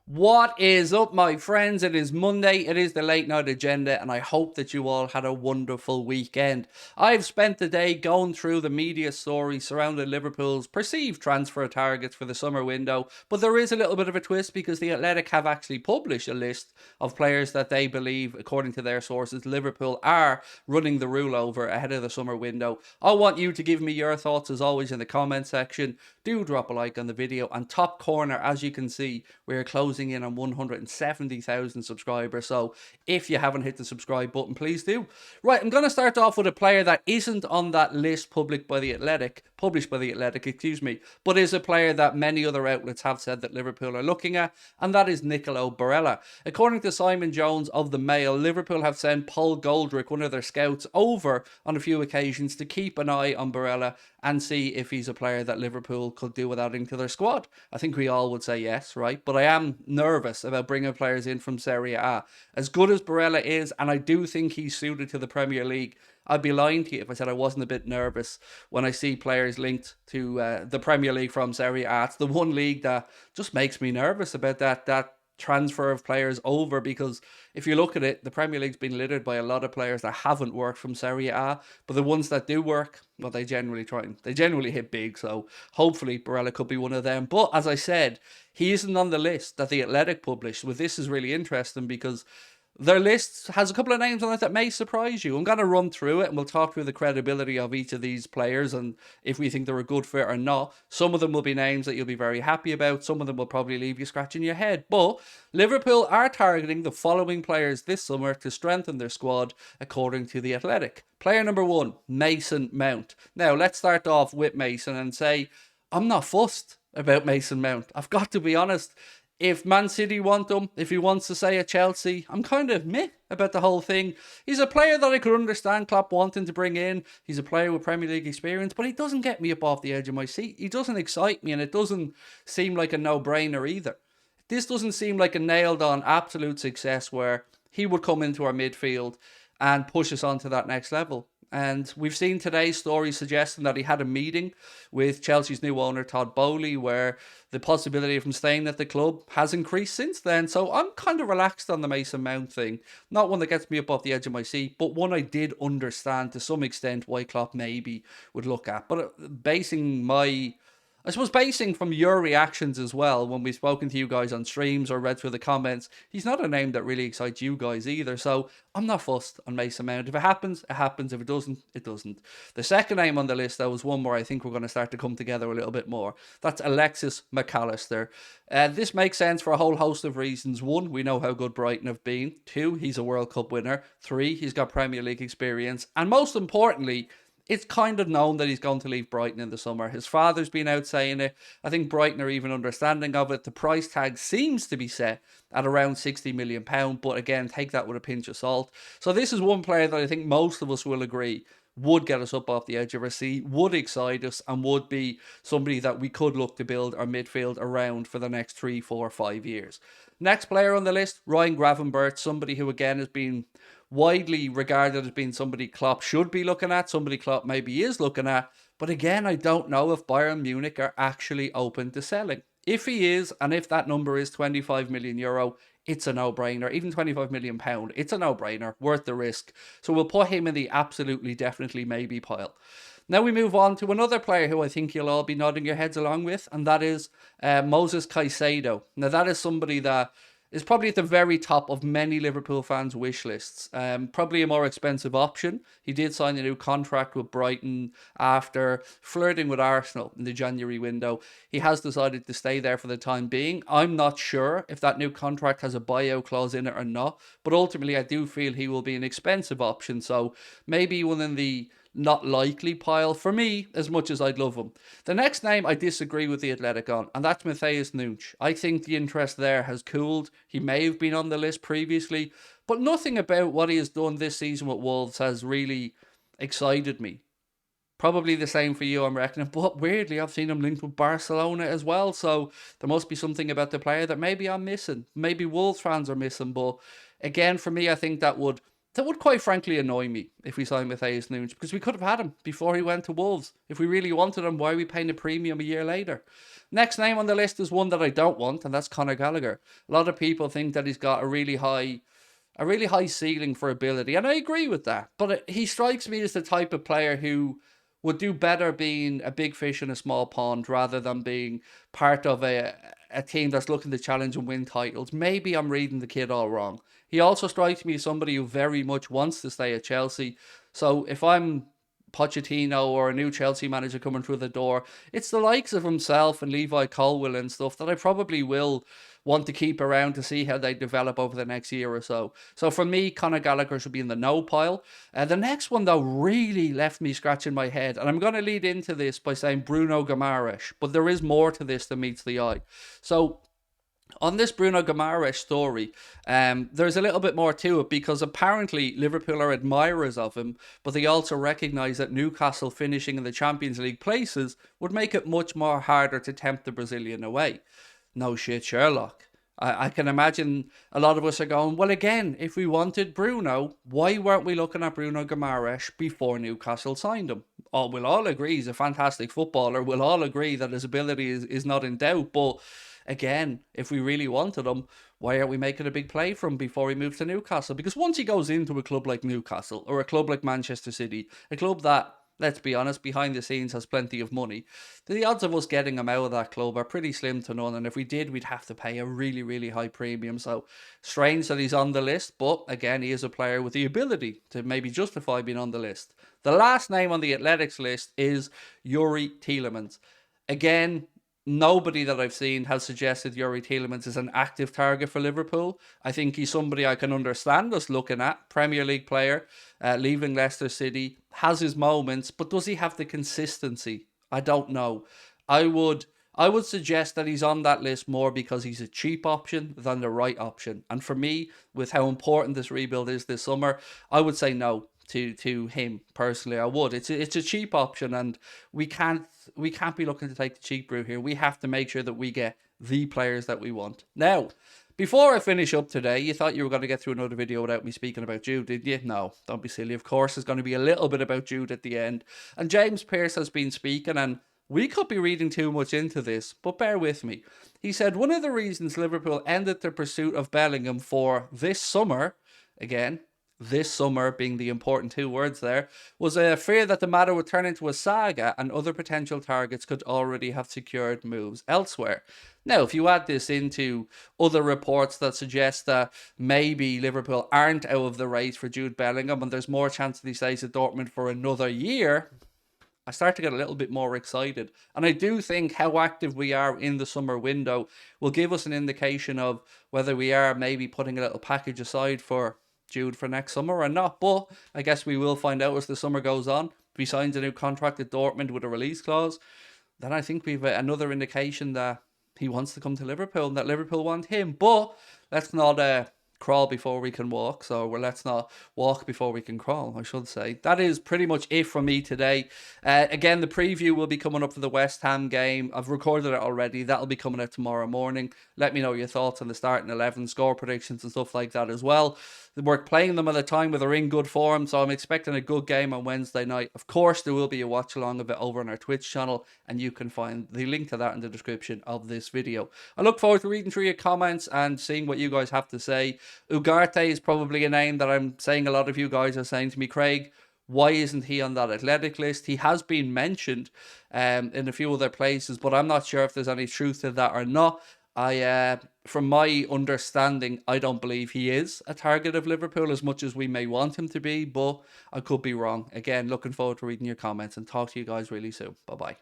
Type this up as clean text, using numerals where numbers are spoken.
What is up, my friends? It is Monday, it is the late night agenda, and I hope that you all had a wonderful weekend. I've spent the day going through the media stories surrounding Liverpool's perceived transfer targets for the summer window, but there is a little bit of a twist because the Athletic have actually published a list of players that they believe, according to their sources, Liverpool are running the rule over ahead of the summer window. I want you to give me your thoughts as always in the comment section. Do drop a like on the video, and top corner, as you can see, we're closing in on 170,000 subscribers. So if you haven't hit the subscribe button, please do. Right, I'm going to start off with a player that isn't on that list published by the Athletic, but is a player that many other outlets have said that Liverpool are looking at, and that is Nicolo Barella. According to Simon Jones of the Mail, Liverpool have sent Paul Goldrick, one of their scouts, over on a few occasions to keep an eye on Barella and see if he's a player that Liverpool could do without adding to their squad. I think we all would say yes, right? But I am nervous about bringing players in from Serie A. As good as Barella is, and I do think he's suited to the Premier League, I'd be lying to you if I said I wasn't a bit nervous when I see players linked to the Premier League from Serie A. It's the one league that just makes me nervous about that transfer of players over, because if you look at it, the Premier League's been littered by a lot of players that haven't worked from Serie A, but the ones that do work, well, they generally hit big. So hopefully Barella could be one of them. But as I said, he isn't on the list that the Athletic published. Well, this is really interesting because their list has a couple of names on it that may surprise you. I'm going to run through it and we'll talk through the credibility of each of these players and if we think they're a good fit or not. Some of them will be names that you'll be very happy about. Some of them will probably leave you scratching your head. But Liverpool are targeting the following players this summer to strengthen their squad, according to The Athletic. Player number 1, Mason Mount. Now, let's start off with Mason and say, I'm not fussed about Mason Mount. I've got to be honest. If Man City want him, if he wants to say at Chelsea, I'm kind of meh about the whole thing. He's a player that I could understand Klopp wanting to bring in. He's a player with Premier League experience, but he doesn't get me up off the edge of my seat. He doesn't excite me, and it doesn't seem like a no-brainer either. This doesn't seem like a nailed-on absolute success where he would come into our midfield and push us on to that next level. And we've seen today's story suggesting that he had a meeting with Chelsea's new owner, Todd Boehly, where the possibility of him staying at the club has increased since then. So I'm kind of relaxed on the Mason Mount thing. Not one that gets me up off the edge of my seat, but one I did understand to some extent why Klopp maybe would look at. But basing from your reactions as well, when we've spoken to you guys on streams or read through the comments, he's not a name that really excites you guys either. So I'm not fussed on Mason Mount. If it happens, it happens. If it doesn't, it doesn't. The second name on the list, though, was one more I think we're going to start to come together a little bit more. That's Alexis McAllister. This makes sense for a whole host of reasons. One, we know how good Brighton have been. Two, he's a World Cup winner. Three, he's got Premier League experience. And most importantly, it's kind of known that he's going to leave Brighton in the summer. His father's been out saying it. I think Brighton are even understanding of it. The price tag seems to be set at around £60 million, but again, take that with a pinch of salt. So this is one player that I think most of us will agree would get us up off the edge of our seat, would excite us, and would be somebody that we could look to build our midfield around for the next 3, 4, 5 years. Next player on the list, Ryan Gravenberch, somebody who again has been widely regarded as being somebody Klopp should be looking at, somebody Klopp maybe is looking at, but again, I don't know if Bayern Munich are actually open to selling. If he is, and if that number is €25 million, it's a no-brainer. Even £25 million, it's a no-brainer, worth the risk. So we'll put him in the absolutely, definitely, maybe pile. Now we move on to another player who I think you'll all be nodding your heads along with, and that is Moses Caicedo. Now that is somebody that is probably at the very top of many Liverpool fans' wish lists. Probably a more expensive option. He did sign a new contract with Brighton after flirting with Arsenal in the January window. He has decided to stay there for the time being. I'm not sure if that new contract has a buyout clause in it or not, but ultimately I do feel he will be an expensive option. So maybe one in the not likely pile for me, as much as I'd love him. The next name I disagree with the Athletic on, and that's Matheus Nunes. I think the interest there has cooled. He may have been on the list previously, but nothing about what he has done this season with Wolves has really excited me. Probably the same for you, I'm reckoning. But weirdly, I've seen him linked with Barcelona as well. So there must be something about the player that maybe I'm missing. Maybe Wolves fans are missing. But again, for me, I think that would that would quite frankly annoy me if we signed Matheus Nunes, because we could have had him before he went to Wolves. If we really wanted him, why are we paying a premium a year later? Next name on the list is one that I don't want, and that's Conor Gallagher. A lot of people think that he's got a really high ceiling for ability, and I agree with that. But he strikes me as the type of player who would do better being a big fish in a small pond rather than being part of a team that's looking to challenge and win titles. Maybe I'm reading the kid all wrong. He also strikes me as somebody who very much wants to stay at Chelsea. So if I'm Pochettino or a new Chelsea manager coming through the door, it's the likes of himself and Levi Colwill and stuff that I probably will want to keep around to see how they develop over the next year or so. So for me, Conor Gallagher should be in the no pile. The next one, though, really left me scratching my head. And I'm going to lead into this by saying Bruno Guimaraes. But there is more to this than meets the eye. So on this Bruno Guimaraes story, there's a little bit more to it, because apparently Liverpool are admirers of him, but they also recognise that Newcastle finishing in the Champions League places would make it much more harder to tempt the Brazilian away. No shit, Sherlock. I can imagine a lot of us are going, well, again, if we wanted Bruno, why weren't we looking at Bruno Guimaraes before Newcastle signed him? Oh, we'll all agree he's a fantastic footballer. We'll all agree that his ability is not in doubt. But again, if we really wanted him, why aren't we making a big play for him before he moves to Newcastle? Because once he goes into a club like Newcastle or a club like Manchester City, a club that, let's be honest, behind the scenes has plenty of money, the odds of us getting him out of that club are pretty slim to none. And if we did, we'd have to pay a really, really high premium. So strange that he's on the list. But again, he is a player with the ability to maybe justify being on the list. The last name on the Athletics list is Yuri Tielemans. Again, nobody that I've seen has suggested Yuri Tielemans is an active target for Liverpool. I think he's somebody I can understand us looking at. Premier League player, leaving Leicester City, has his moments, but does he have the consistency? I don't know. I would suggest that he's on that list more because he's a cheap option than the right option. And for me, with how important this rebuild is this summer, I would say no to him personally. I would. It's a cheap option, and we can't be looking to take the cheap route here. We have to make sure that we get the players that we want. Now, before I finish up today, you thought you were going to get through another video without me speaking about Jude, did you? No, don't be silly. Of course, there's going to be a little bit about Jude at the end. And James Pearce has been speaking, and we could be reading too much into this, but bear with me. He said one of the reasons Liverpool ended their pursuit of Bellingham for this summer, again, this summer being the important two words there, was a fear that the matter would turn into a saga and other potential targets could already have secured moves elsewhere. Now, if you add this into other reports that suggest that maybe Liverpool aren't out of the race for Jude Bellingham and there's more chance that he stays at Dortmund for another year, I start to get a little bit more excited. And I do think how active we are in the summer window will give us an indication of whether we are maybe putting a little package aside for Jude for next summer or not. But I guess we will find out as the summer goes on. If he signs a new contract at Dortmund with a release clause, then I think we've another indication that he wants to come to Liverpool and that Liverpool want him. But let's not crawl before we can walk. So let's not walk before we can crawl, I should say. That is pretty much it from me today. Again, the preview will be coming up for the West Ham game. I've recorded it already. That'll be coming out tomorrow morning. Let me know your thoughts on the starting 11, score predictions and stuff like that as well. We're playing them at a time where they're in good form, so I'm expecting a good game on Wednesday night. Of course, there will be a watch along of it over on our Twitch channel, and you can find the link to that in the description of this video. I look forward to reading through your comments and seeing what you guys have to say. Ugarte is probably a name that I'm saying a lot of you guys are saying to me, Craig, why isn't he on that athletic list? He has been mentioned in a few other places, but I'm not sure if there's any truth to that or not. From my understanding, I don't believe he is a target of Liverpool as much as we may want him to be, but I could be wrong. Again, looking forward to reading your comments and talk to you guys really soon. Bye-bye.